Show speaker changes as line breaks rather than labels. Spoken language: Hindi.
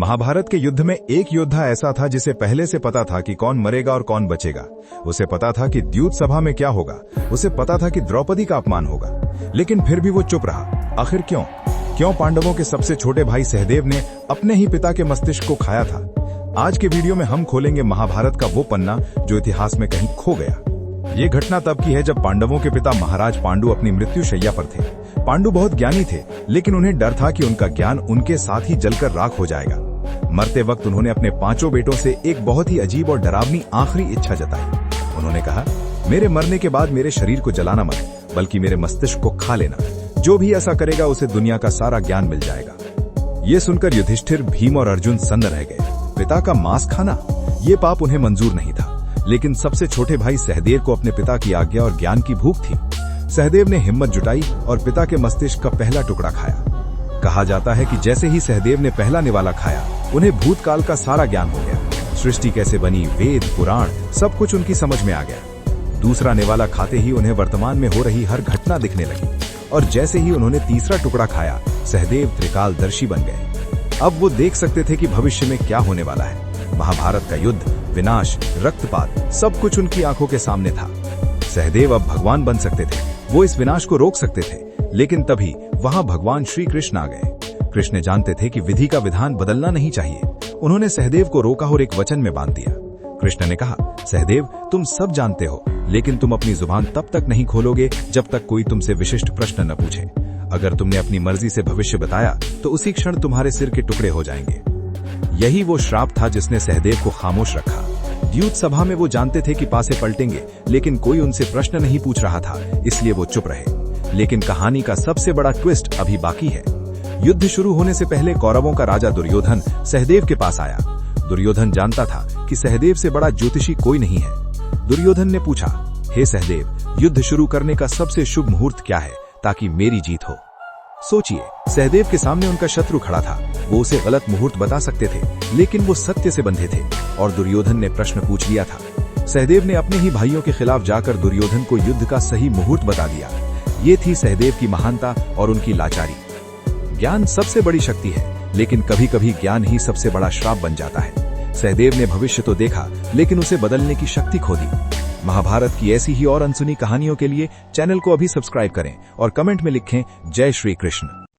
महाभारत के युद्ध में एक योद्धा ऐसा था जिसे पहले से पता था कि कौन मरेगा और कौन बचेगा। उसे पता था कि द्यूत सभा में क्या होगा, उसे पता था कि द्रौपदी का अपमान होगा, लेकिन फिर भी वो चुप रहा। आखिर क्यों पांडवों के सबसे छोटे भाई सहदेव ने अपने ही पिता के मस्तिष्क को खाया था? आज के वीडियो में हम खोलेंगे महाभारत का वो पन्ना जो इतिहास में कहीं खो गया। ये घटना तब की है जब पांडवों के पिता महाराज पांडु अपनी मृत्यु शैया पर थे। पांडु बहुत ज्ञानी थे, लेकिन उन्हें डर था कि उनका ज्ञान उनके साथ ही जलकर राख हो जाएगा। मरते वक्त उन्होंने अपने 5 बेटों से एक बहुत ही अजीब और डरावनी आखिरी इच्छा जताई। उन्होंने कहा, मेरे मरने के बाद मेरे शरीर को जलाना मत, बल्कि मेरे मस्तिष्क को खा लेना। जो भी ऐसा करेगा उसे दुनिया का सारा ज्ञान मिल जाएगा। ये सुनकर युधिष्ठिर, भीम और अर्जुन सन्न रह गए। पिता का मांस खाना, ये पाप उन्हें मंजूर नहीं था, लेकिन सबसे छोटे भाई सहदेव को अपने पिता की आज्ञा और ज्ञान की भूख थी। सहदेव ने हिम्मत जुटाई और पिता के मस्तिष्क का पहला टुकड़ा खाया। कहा जाता है कि जैसे ही सहदेव ने पहला निवाला खाया, उन्हें भूतकाल का सारा ज्ञान हो गया। सृष्टि कैसे बनी, वेद पुराण सब कुछ उनकी समझ में आ गया। दूसरा निवाला खाते ही उन्हें वर्तमान में हो रही हर घटना दिखने लगी, और जैसे ही उन्होंने तीसरा टुकड़ा खाया, सहदेव त्रिकालदर्शी बन गए। अब वो देख सकते थे कि भविष्य में क्या होने वाला है। महाभारत का युद्ध, विनाश, रक्तपात सब कुछ उनकी आंखों के सामने था। सहदेव अब भगवान बन सकते थे, वो इस विनाश को रोक सकते थे। लेकिन तभी वहां भगवान श्री कृष्ण आ गए। कृष्ण जानते थे कि विधि का विधान बदलना नहीं चाहिए। उन्होंने सहदेव को रोका और एक वचन में बांध दिया। कृष्ण ने कहा, सहदेव, तुम सब जानते हो, लेकिन तुम अपनी जुबान तब तक नहीं खोलोगे जब तक कोई तुमसे विशिष्ट प्रश्न न पूछे। अगर तुमने अपनी मर्जी से भविष्य बताया तो उसी क्षण तुम्हारे सिर के टुकड़े हो जाएंगे। यही वो श्राप था जिसने सहदेव को खामोश रखा। द्यूत सभा में वो जानते थे कि पासे पलटेंगे, लेकिन कोई उनसे प्रश्न नहीं पूछ रहा था, इसलिए वो चुप रहे। लेकिन कहानी का सबसे बड़ा ट्विस्ट अभी बाकी है। युद्ध शुरू होने से पहले कौरवों का राजा दुर्योधन सहदेव के पास आया। दुर्योधन जानता था कि सहदेव से बड़ा ज्योतिषी कोई नहीं है। दुर्योधन ने पूछा, हे सहदेव, युद्ध शुरू करने का सबसे शुभ मुहूर्त क्या है ताकि मेरी जीत हो? सोचिए, सहदेव के सामने उनका शत्रु खड़ा था। वो उसे गलत मुहूर्त बता सकते थे, लेकिन वो सत्य से बंधे थे, और दुर्योधन ने प्रश्न पूछ लिया था। सहदेव ने अपने ही भाइयों के खिलाफ जाकर दुर्योधन को युद्ध का सही मुहूर्त बता दिया। ये थी सहदेव की महानता और उनकी लाचारी। ज्ञान सबसे बड़ी शक्ति है, लेकिन कभी कभी ज्ञान ही सबसे बड़ा श्राप बन जाता है। सहदेव ने भविष्य तो देखा, लेकिन उसे बदलने की शक्ति खो दी। महाभारत की ऐसी ही और अनसुनी कहानियों के लिए चैनल को अभी सब्सक्राइब करें और कमेंट में लिखें, जय श्री कृष्ण।